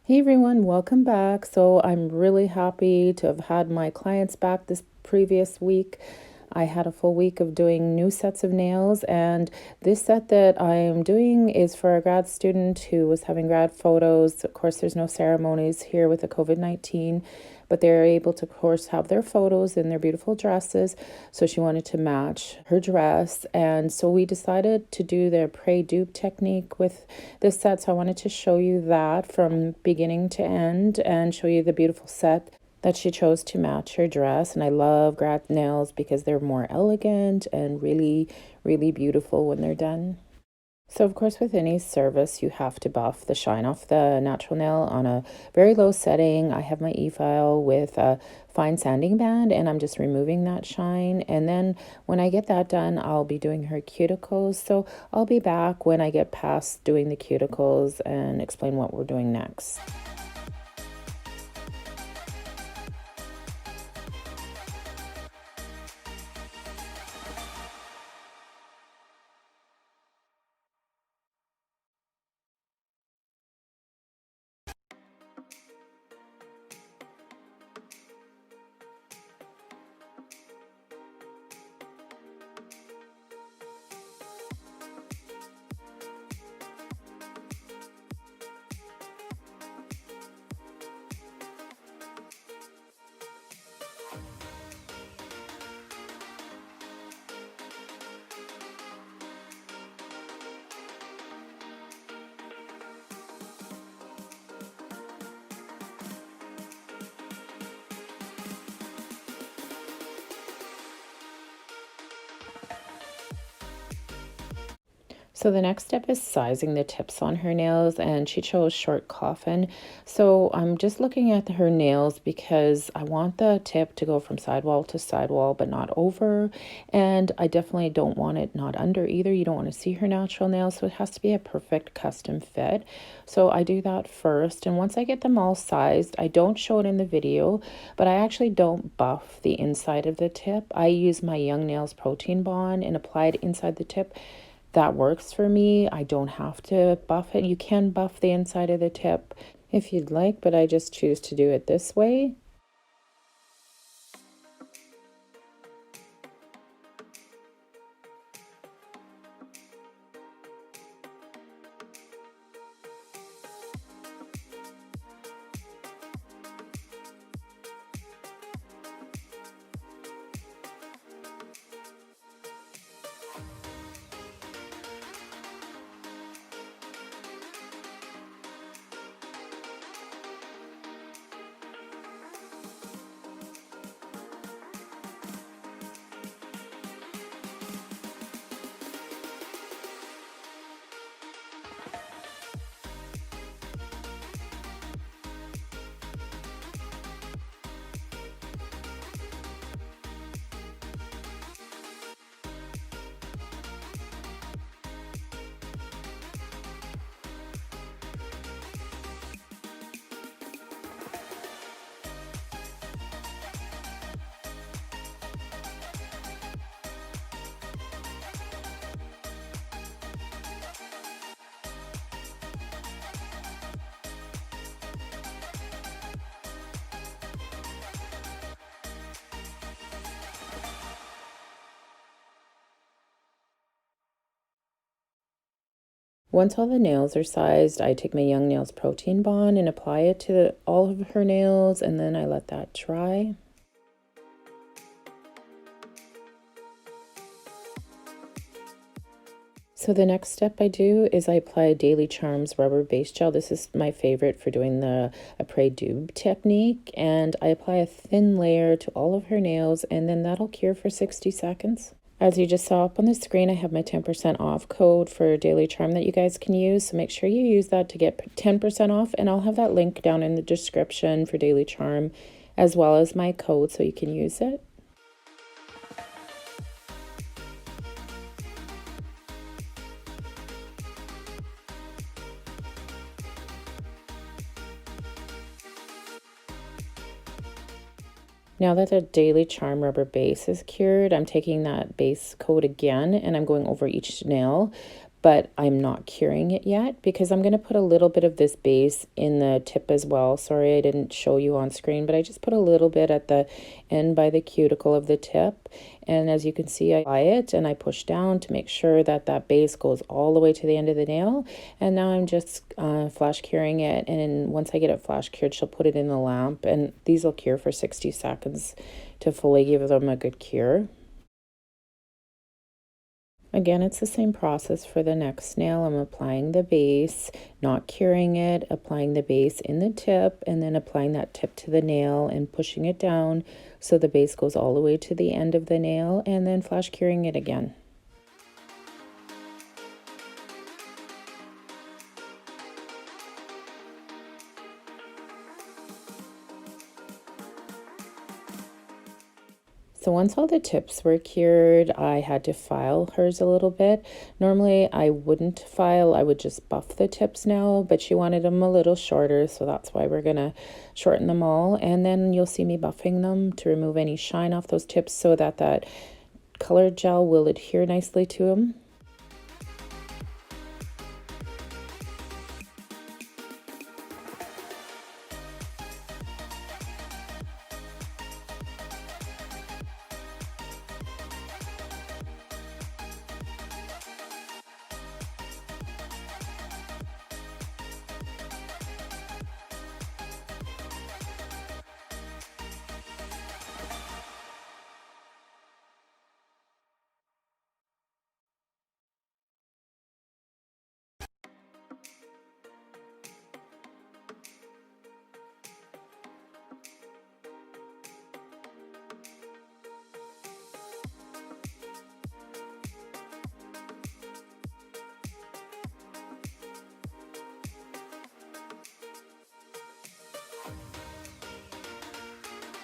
Hey everyone, welcome back. So I'm really happy to have had my clients back this previous week. I had a full week of doing new sets of nails, and this set that I'm doing is for a grad student who was having grad photos. Of course, there's no ceremonies here with the COVID-19, but they're able to, of course, have their photos in their beautiful dresses. So she wanted to match her dress, and so we decided to do the Apres dupe technique with this set. So I wanted to show you that from beginning to end and show you the beautiful set that she chose to match her dress. And I love grad nails because they're more elegant and really, really beautiful when they're done. So of course, with any service, you have to buff the shine off the natural nail on a very low setting. I have my e-file with a fine sanding band, and I'm just removing that shine. And then when I get that done, I'll be doing her cuticles. So I'll be back when I get past doing the cuticles and explain what we're doing next. So the next step is sizing the tips on her nails, and she chose short coffin. So I'm just looking at her nails because I want the tip to go from sidewall to sidewall, but not over. And I definitely don't want it not under either. You don't want to see her natural nails, so it has to be a perfect custom fit. So I do that first, and once I get them all sized, I don't show it in the video, but I actually don't buff the inside of the tip. I use my Young Nails protein bond and apply it inside the tip. That works for me. I don't have to buff it. You can buff the inside of the tip if you'd like, but I just choose to do it this way. Once all the nails are sized, I take my Young Nails protein bond and apply it to all of her nails, and then I let that dry. So the next step I do is I apply Daily Charms rubber base gel. This is my favorite for doing the Apres dupe technique, and I apply a thin layer to all of her nails, and then that'll cure for 60 seconds. As you just saw up on the screen, I have my 10% off code for Daily Charm that you guys can use. So make sure you use that to get 10% off. And I'll have that link down in the description for Daily Charm, as well as my code so you can use it. Now that the Daily Charm rubber base is cured, I'm taking that base coat again and I'm going over each nail. but I'm not curing it yet because I'm going to put a little bit of this base in the tip as well. Sorry I didn't show you on screen, but I just put a little bit at the end by the cuticle of the tip. And as you can see, I apply it and I push down to make sure that that base goes all the way to the end of the nail. And now I'm just flash curing it. And once I get it flash cured, she'll put it in the lamp. And these will cure for 60 seconds to fully give them a good cure. Again, it's the same process for the next nail. I'm applying the base, not curing it, applying the base in the tip, and then applying that tip to the nail and pushing it down so the base goes all the way to the end of the nail, and then flash curing it again. So once all the tips were cured, I had to file hers a little bit. Normally I wouldn't file, I would just buff the tips now, but she wanted them a little shorter, so that's why we're gonna shorten them all. And then you'll see me buffing them to remove any shine off those tips so that that colored gel will adhere nicely to them.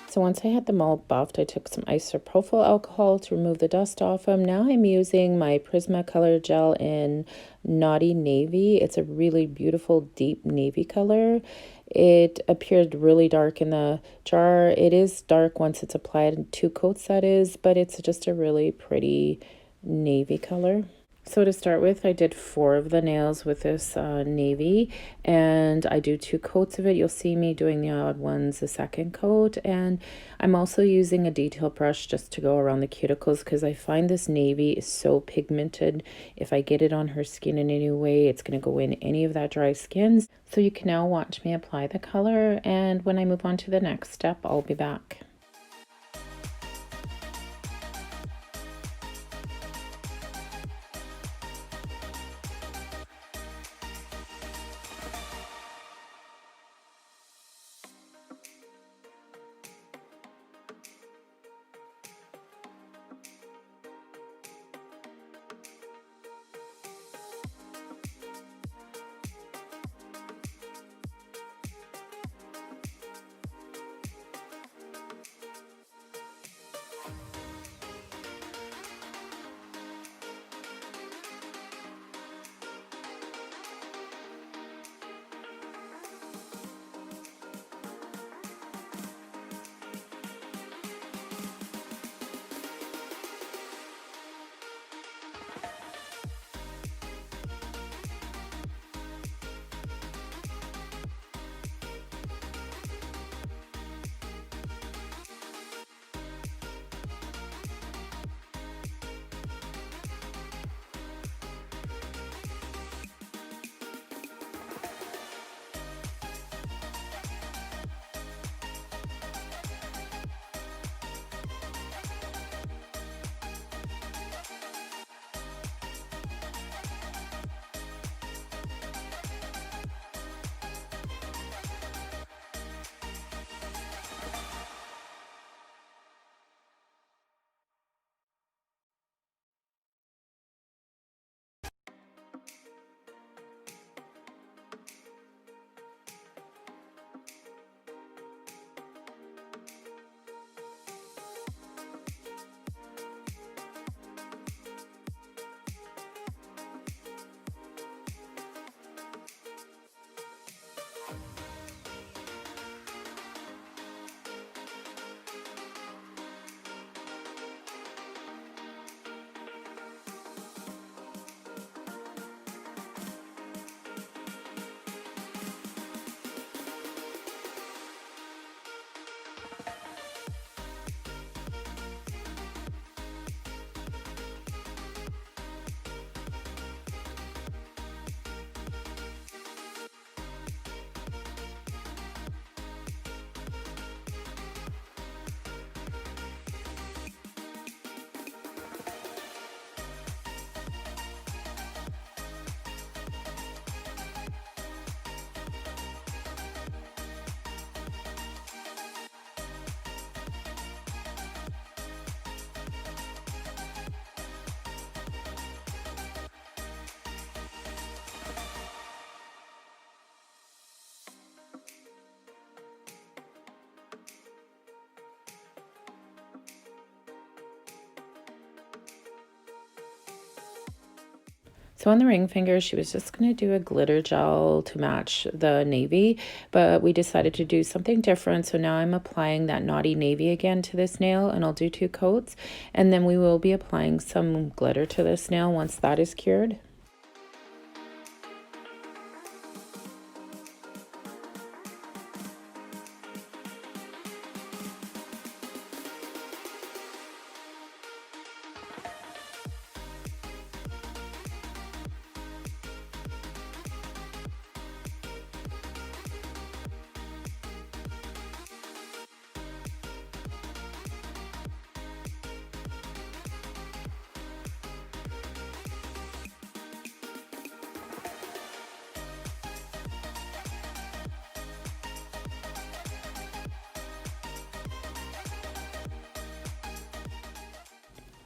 So once I had them all buffed, I took some isopropyl alcohol to remove the dust off them. Now I'm using my Prismacolor gel in Knotty Navy. It's a really beautiful deep navy color. It appeared really dark in the jar. It is dark once it's applied in 2 coats, that is, but it's just a really pretty navy color. So to start with, I did 4 of the nails with this navy, and I do 2 coats of it. You'll see me doing the odd ones the second coat, and I'm also using a detail brush just to go around the cuticles because I find this navy is so pigmented. If I get it on her skin in any way, it's going to go in any of that dry skin. So you can now watch me apply the color, and when I move on to the next step, I'll be back. So on the ring finger, she was just going to do a glitter gel to match the navy, but we decided to do something different. So now I'm applying that knotty navy again to this nail, and I'll do 2 coats, and then we will be applying some glitter to this nail once that is cured.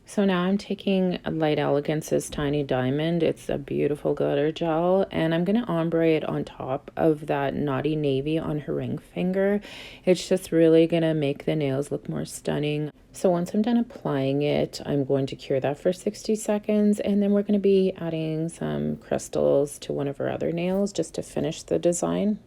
So now I'm taking Light Elegance's Tiny Diamond. It's a beautiful glitter gel, and I'm going to ombre it on top of that knotty navy on her ring finger. It's just really going to make the nails look more stunning. So once I'm done applying it, I'm going to cure that for 60 seconds, and then we're going to be adding some crystals to one of her other nails just to finish the design.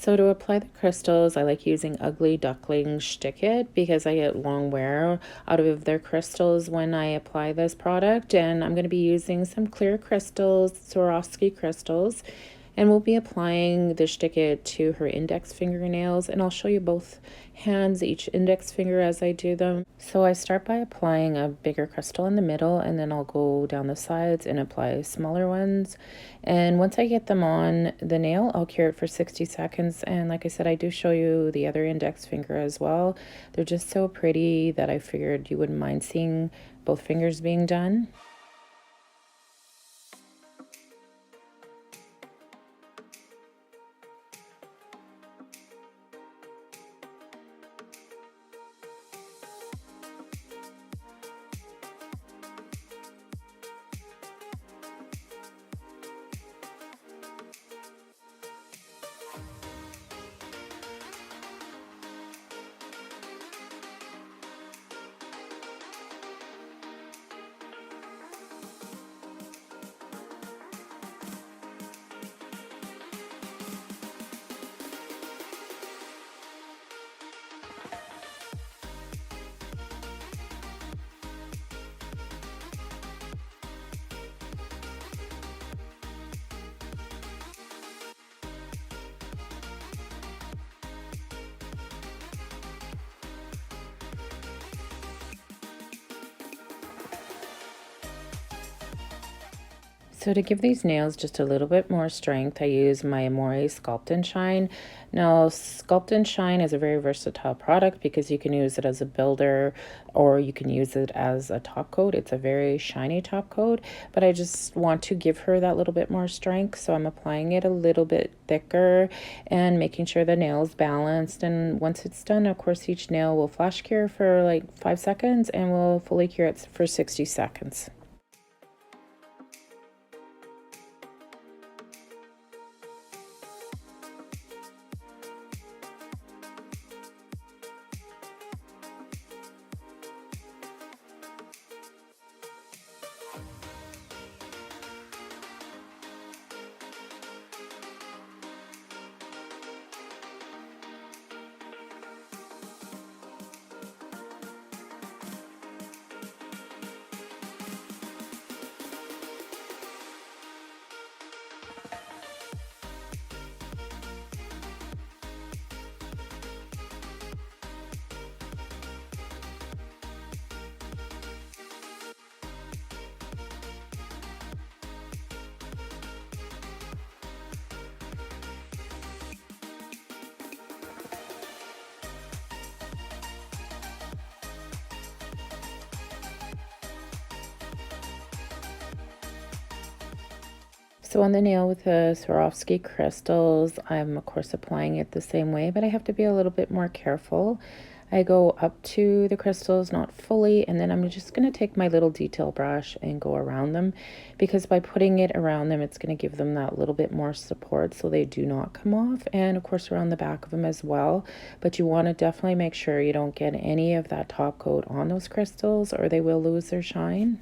So to apply the crystals, I like using Ugly Duckling Stick It because I get long wear out of their crystals when I apply this product. And I'm going to be using some clear crystals, Swarovski crystals, and we'll be applying the Stick It to her index fingernails. And I'll show you both hands, each index finger as I do them. So I start by applying a bigger crystal in the middle, and then I'll go down the sides and apply smaller ones. And once I get them on the nail, I'll cure it for 60 seconds. And like I said, I do show you the other index finger as well. They're just so pretty that I figured you wouldn't mind seeing both fingers being done. So to give these nails just a little bit more strength, I use my Amore Sculpt and Shine. Now, Sculpt and Shine is a very versatile product because you can use it as a builder or you can use it as a top coat. It's a very shiny top coat, but I just want to give her that little bit more strength. So I'm applying it a little bit thicker and making sure the nail's balanced. And once it's done, of course, each nail will flash cure for like 5 seconds and we'll fully cure it for 60 seconds. So on the nail with the Swarovski crystals, I'm of course applying it the same way, but I have to be a little bit more careful. I go up to the crystals, not fully, and then I'm just going to take my little detail brush and go around them, because by putting it around them, it's going to give them that little bit more support so they do not come off, and of course around the back of them as well. But you want to definitely make sure you don't get any of that top coat on those crystals or they will lose their shine.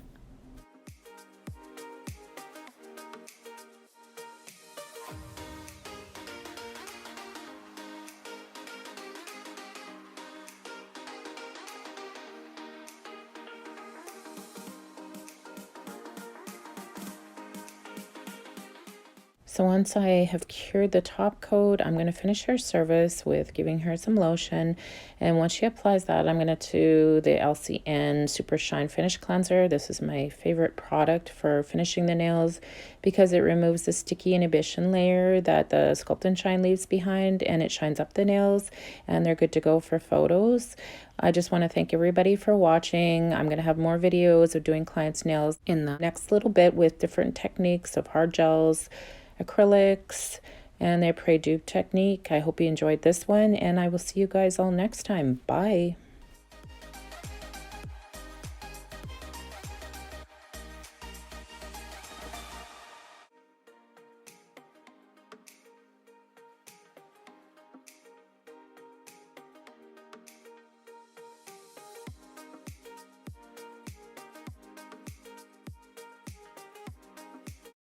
So once I have cured the top coat, I'm going to finish her service with giving her some lotion. And once she applies that, I'm going to do the LCN Super Shine Finish Cleanser. This is my favorite product for finishing the nails because it removes the sticky inhibition layer that the Sculpt and Shine leaves behind, and it shines up the nails, and they're good to go for photos. I just want to thank everybody for watching. I'm going to have more videos of doing clients' nails in the next little bit with different techniques of hard gels, acrylics, and the Apres dupe technique. I hope you enjoyed this one, and I will see you guys all next time. Bye.